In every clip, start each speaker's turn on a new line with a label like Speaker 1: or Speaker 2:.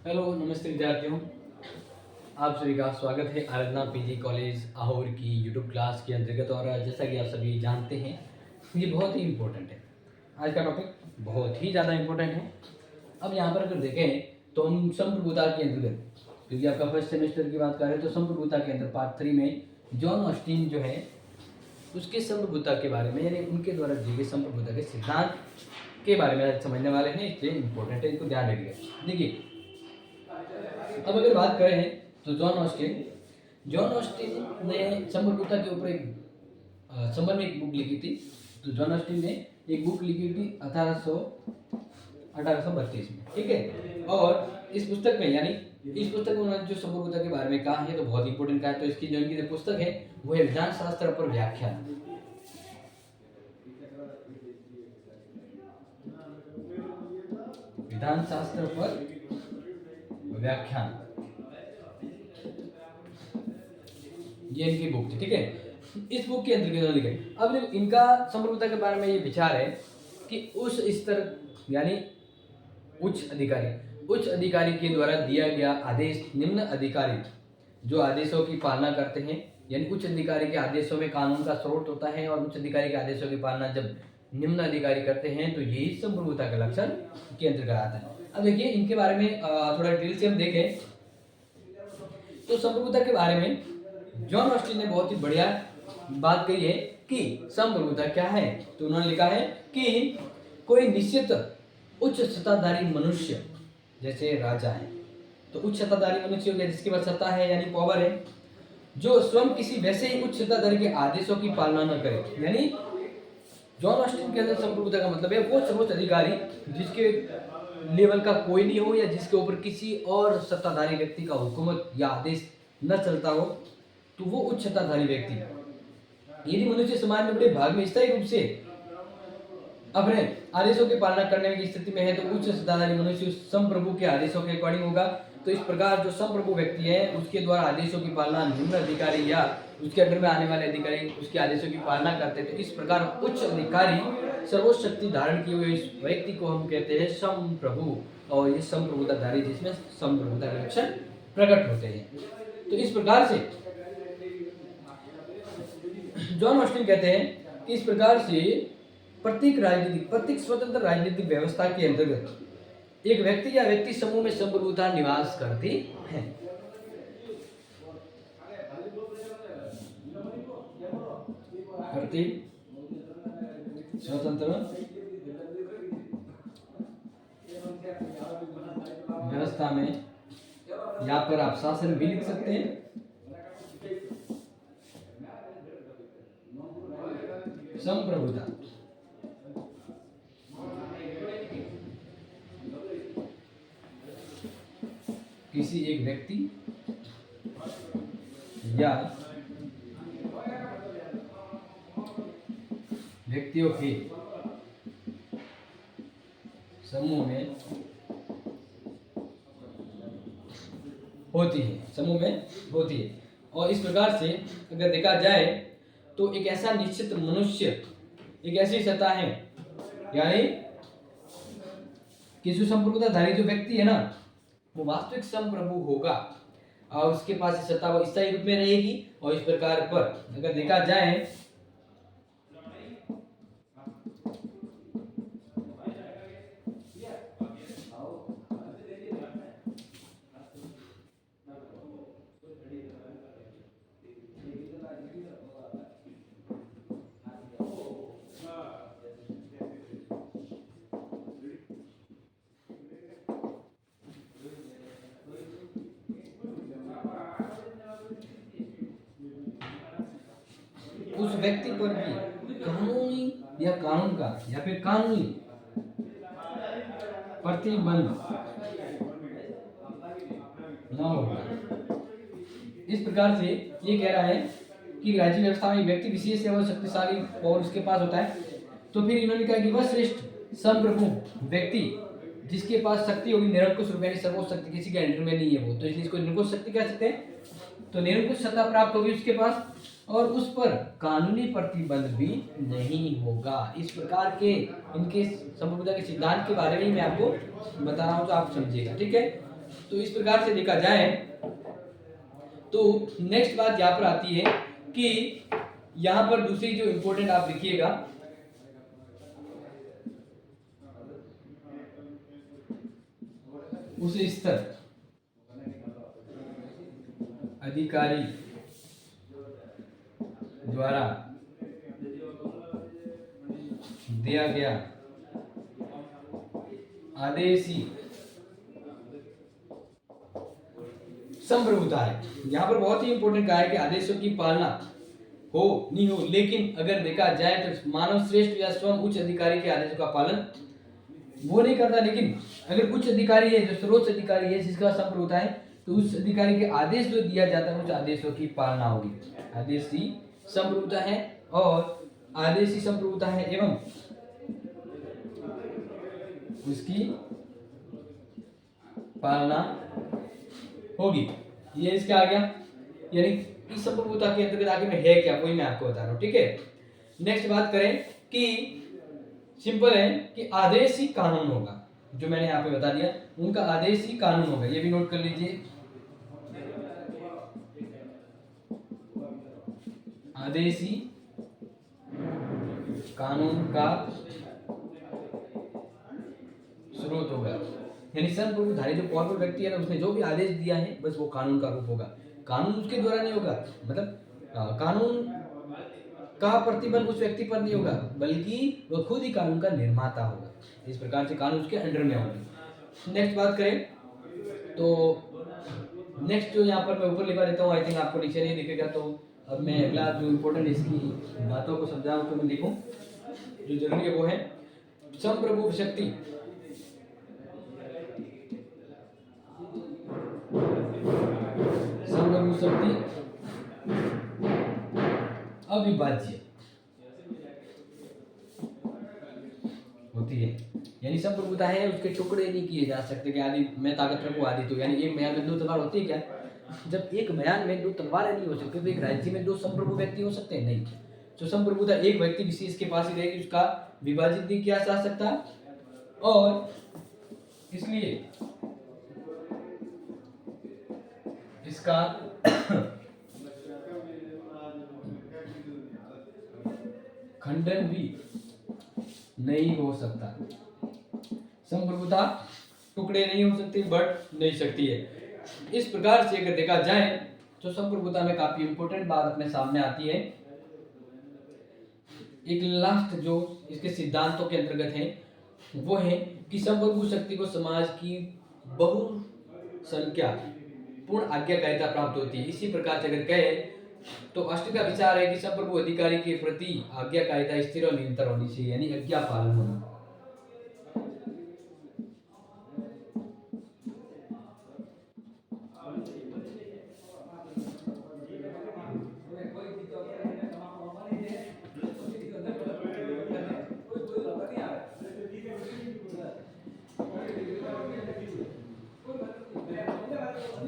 Speaker 1: Hello नमस्ते विद्यार्थियों, आप सभी का स्वागत है आराधना पीजी कॉलेज आहोर की यूट्यूब क्लास के अंतर्गत। और जैसा कि आप सभी जानते हैं, ये बहुत ही इम्पोर्टेंट है। आज का टॉपिक बहुत ही ज़्यादा इम्पोर्टेंट है। अब यहाँ पर अगर देखें तो हम संप्रभुता के अंतर्गत, क्योंकि आपका फर्स्ट सेमेस्टर की बात करें तो संप्रभुता के अंदर पार्ट 3 में जॉन ऑस्टिन जो है उसके संप्रभुता के बारे में, यानी उनके द्वारा दिए गए संप्रभुता के सिद्धांत के बारे में आज समझने वाले हैं। इसलिए इम्पोर्टेंट है, इसको ध्यान रखिएगा। देखिए, अब अगर बात करें तो जॉन ऑस्टिन ने संप्रभुता के ऊपर एक संबंध में एक बुक लिखी थी। तो जॉन ऑस्टिन ने एक बुक लिखी थी 1832 में, ठीक है। और इस पुस्तक में, यानी इस पुस्तक में उन्होंने जो संप्रभुता के बारे में कहा है तो बहुत इंपॉर्टेंट कहा है। तो इसकी जो इनकी जो पुस्तक है वो है विधान शास्त्र पर व्याख्यान। विधान शास्त्र पर व्याख्यान, ये इनकी बुक थी, ठीक है। इस बुक के अंतर्गत लिखे। अब इनका संप्रभुता के बारे में ये विचार है कि उस स्तर, यानी उच्च अधिकारी के द्वारा दिया गया आदेश निम्न अधिकारी जो आदेशों की पालना करते हैं, यानी उच्च अधिकारी के आदेशों में कानून का स्रोत होता है और उच्च अधिकारी के आदेशों की पालना जब निम्न अधिकारी करते हैं तो यही संप्रभुता का लक्षण के अंतर्गत आता है। अब देखिए, इनके बारे में थोड़ा डिटेल से हम देखें तो संप्रभुता के बारे में जॉन ऑस्टिन ने बहुत ही बढ़िया बात कही है कि संप्रभुता क्या है। तो उन्होंने लिखा है कि कोई निश्चित उच्च सत्ताधारी मनुष्य, जैसे राजा है तो उच्च सत्ताधारी मनुष्य हो गया जिसके पास सत्ता है यानी पावर है, जो स्वयं किसी वैसे ही उच्च सत्ताधारी के आदेशों की पालना न करे। यानी जॉन ऑस्टिन के अंदर संप्रभुता का मतलब है वो सर्वोच्च अधिकारी जिसके लेवल का कोई नहीं हो या जिसके ऊपर किसी और सत्ताधारी व्यक्ति का हुकूमत या आदेश न चलता हो, तो वो उच्च सत्ताधारी व्यक्ति। यदि मनुष्य समाज में बड़े भाग में स्थायी रूप से अपने आदेशों की पालना करने की स्थिति में है तो उच्च सत्ताधारी मनुष्य संप्रभु के आदेशों के अकॉर्डिंग होगा। तो इस प्रकार जो संप्रभु व्यक्ति है उसके द्वारा आदेशों की पालना निम्न अधिकारी या उसके अंडर में आने वाले अधिकारी उसके आदेशों की पालना करते हैं। तो इस प्रकार उच्च अधिकारी सर्वोच्च शक्ति धारण किए हुए इस व्यक्ति को हम कहते हैं संप्रभु, और ये संप्रभुताधारी जिसमें संप्रभुता के लक्षण प्रकट होते हैं। तो इस प्रकार से जॉन ऑस्टिन कहते हैं कि इस प्रकार से प्रत्येक स्वतंत्र राजनीतिक व्यवस्था के अंतर्गत एक व्यक्ति या व्यक्ति समूह में संप्रभुता निवास करती है। प्रत्येक स्वतंत्र व्यवस्था में, यहाँ पर आप शासन भी लिख सकते हैं, संप्रभुता किसी एक व्यक्ति या व्यक्तियों के समूह में होती है। और इस प्रकार से अगर देखा जाए तो एक ऐसा निश्चित मनुष्य, एक ऐसी सत्ता है, यानी कि जो संप्रभुताधारी जो व्यक्ति है ना वो वास्तविक संप्रभु होगा और उसके पास सत्ता वो स्थायी रूप में रहेगी। और इस प्रकार पर अगर देखा जाए उस व्यक्ति पर भी कानूनी या कानून का या फिर कानूनी प्रतिबंध न होगा। इस प्रकार से ये कह रहा है कि राज्य व्यवस्था में व्यक्ति विशेष या शक्तिशाली और उसके पास होता है। तो फिर इन्होंने कहा कि वह श्रेष्ठ संप्रभु व्यक्ति जिसके पास शक्ति होगी निरंकुश रूप यानी सर्वोच्च शक्ति, किसी के अंडर में नहीं है वो, तो इसलिए इसको निरंकुश शक्ति कह सकते हैं। तो निरंकुश सत्ता प्राप्त होगी उसके पास और उस पर कानूनी प्रतिबंध भी नहीं होगा। इस प्रकार के इनके संप्रभुता के सिद्धांत के बारे में मैं आपको बता रहा हूँ तो आप समझिएगा, ठीक है। तो इस प्रकार से देखा जाए तो नेक्स्ट बात यहाँ पर आती है कि यहाँ पर दूसरी जो इंपॉर्टेंट आप लिखिएगा, उस स्तर अधिकारी द्वारा दिया गया आदेशी संप्रभुता है। यहाँ पर बहुत ही इंपॉर्टेंट कहा है कि आदेशों की पालना हो नहीं हो, लेकिन अगर देखा जाए तो मानव श्रेष्ठ या स्वयं उच्च अधिकारी के आदेशों का पालन वो नहीं करता, लेकिन अगर उच्च अधिकारी है जो सर्वोच्च अधिकारी है जिसका संप्रभुता है, तो उस अधिकारी के आदेश जो दिया जाता है उस आदेशों की पालना होगी। आदेशी संप्रभुता है और आदेशी संप्रभुता है एवं उसकी पालना होगी। ये इसका आ गया, यानी इस संप्रभुता के अंतर्गत आगे में है क्या, वही मैं आपको बता रहा हूं। ठीक है, नेक्स्ट बात करें कि सिंपल है कि आदेश ही कानून होगा, जो मैंने यहाँ पे बता दिया उनका आदेश ही कानून होगा, ये भी नोट कर लीजिए। आदेश ही कानून का स्रोत होगा, यानी संप्रभुधारी जो पावरफुल व्यक्ति है ना, उसने जो भी आदेश दिया है बस वो कानून का रूप होगा। कानून उसके द्वारा नहीं होगा, मतलब कानून का प्रतिबंध उस व्यक्ति पर नहीं होगा, बल्कि वह खुद ही कानून का निर्माता होगा। इस प्रकार से कानून उसके अंडर में होगा। नेक्स्ट बात करें तो नेक्स्ट जो यहाँ पर मैं ऊपर लिखा देता हूँ, आई थिंक आपको नीचे नहीं दिखेगा, तो अब मैं अगला जो इम्पोर्टेंट इसकी बातों को समझाऊं तो मैं लिखूं जो जरूरी है वो है संप्रभु शक्ति संप्रभु शक्ति अविभाज्य होती है, यानी संप्रभुता है उसके टुकड़े नहीं किए जा सकते कि आदि मैं ताकत रखूं आदि, तो यानी एक म्यान में दो तलवार होती है क्या? जब एक म्यान में दो तलवारें नहीं हो सकती तो एक राज्य में दो संप्रभु व्यक्ति हो सकते हैं? नहीं। तो संप्रभुता एक व्यक्ति विशेष के पास ही रहेगी, उसका विभाजित नहीं किया जा सकता, और इसलिए इसका खंडन भी नहीं हो सकता। संप्रभुता टुकड़े नहीं हो सकती, बढ़ नहीं सकती है। इस प्रकार से अगर देखा जाए तो संप्रभुता में काफी इंपॉर्टेंट बात अपने सामने आती है। एक लास्ट जो इसके सिद्धांतों के अंतर्गत है वो है कि संप्रभु शक्ति को समाज की बहुसंख्या पूर्ण आज्ञाकारिता प्राप्त होती है। इसी प्रकार से अगर कहे तो अष्ट का विचार है कि संप्रभु अधिकारी के प्रति आज्ञाकारिता स्थिर और निरंतर होनी चाहिए, यानी आज्ञा पालन होना।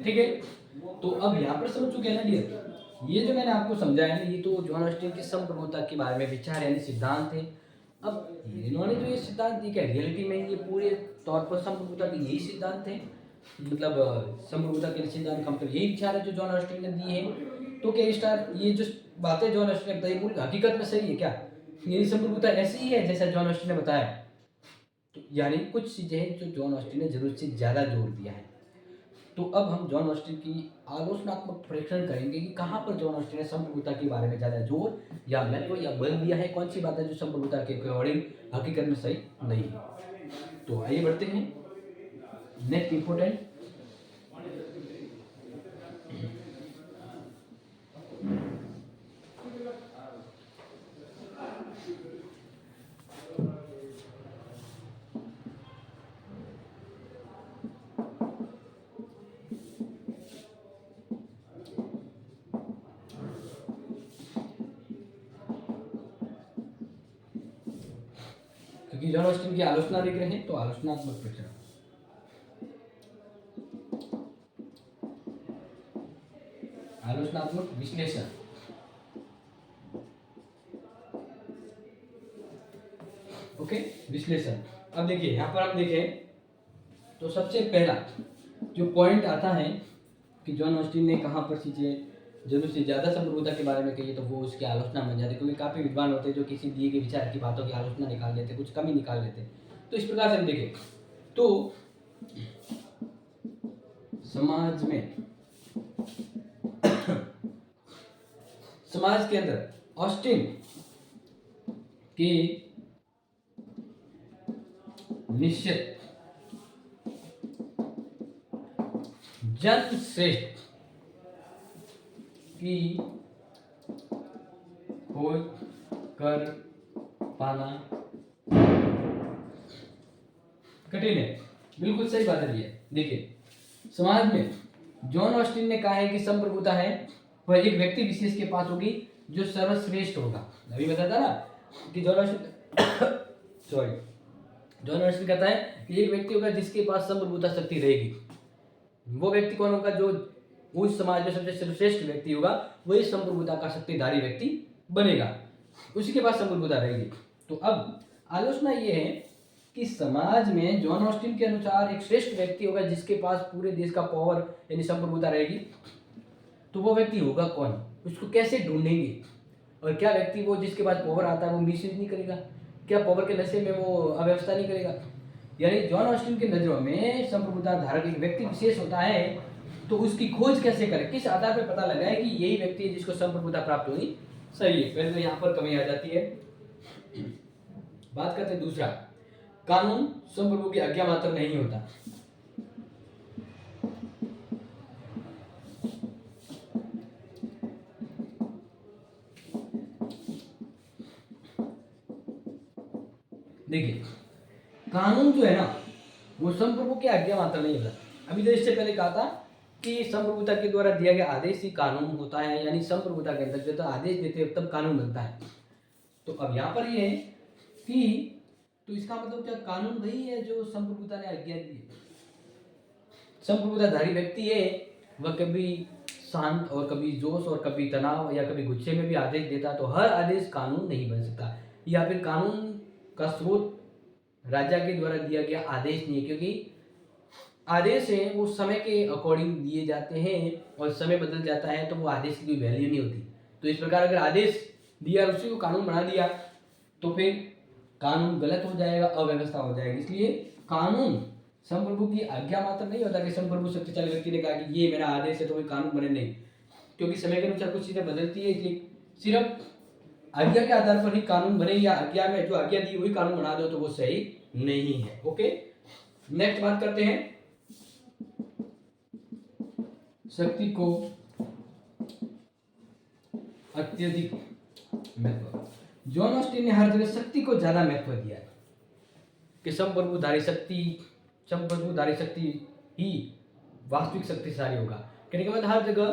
Speaker 1: ठीक है, तो अब यहाँ पर समझ चुके हैं ना डियर, ये जो मैंने आपको समझाया ना, ये तो जॉन ऑस्टिन की संप्रभुता के बारे में विचार यानी सिद्धांत है। अब इन्होंने जो ये सिद्धांत दिए क्या रियलिटी में ये पूरे तौर पर संप्रभुता के यही सिद्धांत है, मतलब संप्रभुता के सिद्धांत का मतलब यही विचार है जो जॉन ऑस्टिन ने दिए हैं। तो क्या स्टार ये जो बातें जॉन ऑस्टिन ने बताई पूरी हकीकत में सही है क्या? ये संप्रभुता ऐसी ही है जैसा जॉन ऑस्टिन ने बताया? तो यानी कुछ चीजें हैं जो जॉन ऑस्टिन ने जरूरत से ज्यादा जोर दिया है। तो अब हम जॉन ऑस्टिन की आलोचनात्मक परीक्षण करेंगे कि कहाँ पर जॉन ऑस्टिन ने संप्रभुता के बारे में ज्यादा जोर या महत्व या बल दिया है, कौन सी बात है जो संप्रभुता के अकॉर्डिंग हकीकत में सही नहीं है। तो आइए बढ़ते हैं नेक्स्ट इंपोर्टेंट क्योंकि जॉन ऑस्टिन की आलोचना देख रहे हैं तो आलोचनात्मक परीक्षण। आलोचनात्मक विश्लेषण। ओके, विश्लेषण। अब देखिए यहाँ पर हम देखें तो सबसे पहला जो पॉइंट आता है कि जॉन ऑस्टिन ने कहाँ पर चीज़ें जरूर से ज़्यादा संप्रभुता के बारे में कही तो वो उसकी आलोचना बन जाती है, क्योंकि काफ़ी विद्वान होते हैं जो किसी दिए गए विचार की बातों की आलोचना निकाल लेते, कुछ कमी निकाल लेते। तो इस प्रकार से हम देखें तो समाज में समाज के अंदर ऑस्टिन की निश्चित जन श्रेष्ठ की खोज कर पाना कठिन है। बिल्कुल सही बात है ये। देखिए समाज में जॉन ऑस्टिन ने कहा है कि संप्रभुता है वह एक व्यक्ति विशेष के पास होगी जो सर्वश्रेष्ठ होगा। अभी बताया था ना कि जॉन ऑस्टिन जॉन ऑस्टिन कहता है कि एक व्यक्ति होगा जिसके पास संप्रभुता शक्ति रहेगी। वो व्यक्ति कौन होगा? जो उस समाज में सबसे सर्वश्रेष्ठ व्यक्ति होगा वही संप्रभुता का शक्तिधारी व्यक्ति बनेगा, उसी के पास संप्रभुता रहेगी। तो अब आलोचना ये है कि समाज में जॉन ऑस्टिन के अनुसार एक श्रेष्ठ व्यक्ति होगा जिसके पास पूरे देश का पावर यानी संप्रभुता रहेगी। तो वो व्यक्ति होगा कौन? उसको कैसे ढूंढेंगे? और क्या व्यक्ति वो जिसके पास पावर आता है वो मिसयूज नहीं करेगा? क्या पावर के नशे में वो अव्यवस्था नहीं करेगा? यानी जॉन ऑस्टिन की नजरों में संप्रभुता धारक एक व्यक्ति विशेष होता है, तो उसकी खोज कैसे करें? किस आधार पर पता लगाए कि यही व्यक्ति है जिसको संप्रभुता प्राप्त होगी? सही है, पहले तो यहाँ पर कमी आ जाती है। बात करते हैं दूसरा, कानून संप्रभु की आज्ञा मात्र नहीं होता। देखिए कानून जो है ना वो संप्रभु की आज्ञा मात्र नहीं होता। अभी तो इससे पहले कहा था कि संप्रभुता के द्वारा दिया गया आदेश ही कानून होता है, यानी संप्रभुता के अंदर जब आदेश देते हैं तब कानून बनता है। तो अब यहाँ पर ये है कि तो इसका मतलब क्या कानून वही है जो संप्रभुता ने आज्ञा दी है? संप्रभुताधारी व्यक्ति है वह कभी शांत और कभी जोश और कभी तनाव या कभी गुस्से में भी आदेश देता, तो हर आदेश कानून नहीं बन सकता। या फिर कानून का स्रोत राजा के द्वारा दिया गया आदेश नहीं है, क्योंकि आदेश है वो समय के अकॉर्डिंग दिए जाते हैं और समय बदल जाता है तो वो आदेश की कोई वैल्यू नहीं होती। तो इस प्रकार अगर आदेश दिया और उसी को कानून बना दिया तो फिर कानून गलत हो जाएगा, अव्यवस्था हो जाएगी। इसलिए कानून संप्रभु की आज्ञा मात्र नहीं होता कि संप्रभु शक्तिशाली व्यक्ति ने कहा कि ये मेरा आदेश है तो कोई कानून बने, नहीं, क्योंकि समय के अनुसार कुछ चीजें बदलती है। इसलिए सिर्फ आज्ञा के आधार पर ही कानून बने या आज्ञा में जो आज्ञा दी वही कानून बना दो तो वो सही नहीं है। ओके, नेक्स्ट बात करते हैं शक्ति को अत्यधिक महत्व। जॉन ऑस्टिन ने हर जगह शक्ति को ज्यादा महत्व दिया है कि संप्रभुधारी शक्ति ही वास्तविक शक्तिशाली होगा। कहने के बाद हर जगह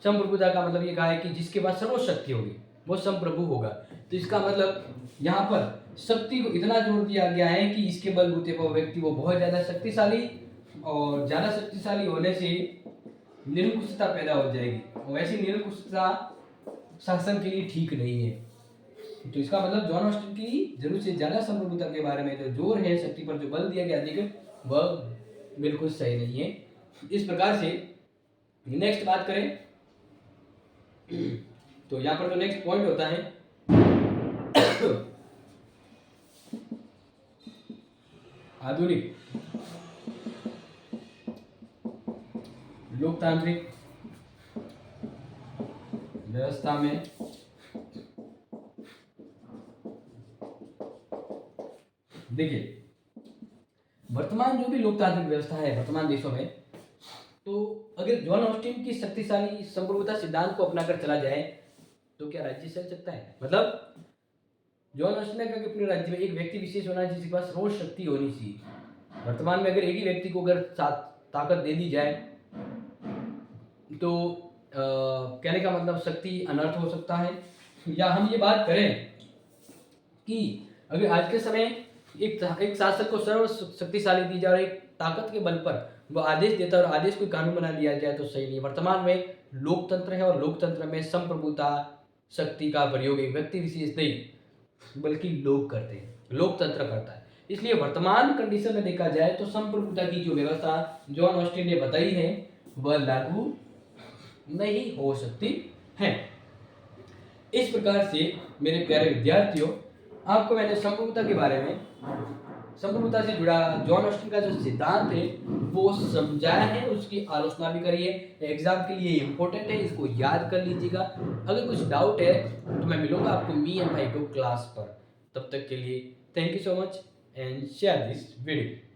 Speaker 1: संप्रभुता का मतलब ये कहा है कि जिसके पास सर्वशक्ति होगी वो संप्रभु होगा। तो इसका मतलब यहाँ पर शक्ति को इतना जोर दिया गया है कि इसके बलबूते पर व्यक्ति वो बहुत ज्यादा शक्तिशाली, और ज्यादा शक्तिशाली होने से निरंकुशता पैदा हो जाएगी, और ऐसी निरंकुशता शासन के लिए ठीक नहीं है। तो इसका मतलब जॉन ऑस्टिन की जरूरत से ज्यादा संप्रभुता के बारे में जो जोर है, शक्ति पर जो बल दिया गया अधिक, वह बिल्कुल सही नहीं है। इस प्रकार से नेक्स्ट बात करें तो यहाँ पर जो नेक्स्ट पॉइंट होता है आधुनिक लोकतांत्रिक व्यवस्था में देखिए वर्तमान जो भी लोकतांत्रिक व्यवस्था है वर्तमान देशों में, तो अगर जॉन ऑस्टिन की शक्तिशाली संप्रभुता सिद्धांत को अपनाकर चला जाए तो क्या राज्य चल सकता है? मतलब जॉन ऑस्टिन ने कहा कि पूरे राज्य में एक व्यक्ति विशेष होना जिसके पास रोज शक्ति होनी चाहिए। वर्तमान में अगर एक ही व्यक्ति को अगर ताकत दे दी जाए तो कहने का मतलब शक्ति अनर्थ हो सकता है। या हम ये बात करें कि अगर आज के समय एक शासक को सर्व शक्तिशाली दी जाए और एक ताकत के बल पर वो आदेश देता है और आदेश को कानून बना दिया जाए तो सही नहीं। वर्तमान में लोकतंत्र है और लोकतंत्र में संप्रभुता शक्ति का प्रयोग एक व्यक्ति विशेष नहीं बल्कि लोग करते हैं, लोकतंत्र करता है। इसलिए वर्तमान कंडीशन में देखा जाए तो संप्रभुता की जो व्यवस्था जॉन ऑस्टिन ने बताई है वह लागू नहीं हो सकती है। इस प्रकार से मेरे प्यारे विद्यार्थियों, आपको मैंने संप्रभुता के बारे में, संप्रभुता से जुड़ा जॉन ऑस्टिन का जो सिद्धांत है वो समझाया है, उसकी आलोचना भी करी है। एग्जाम के लिए इंपॉर्टेंट है, इसको याद कर लीजिएगा। अगर कुछ डाउट है तो मैं मिलूंगा आपको मी एंड भाई को क्लास पर। तब तक के लिए thank you so much and share this video.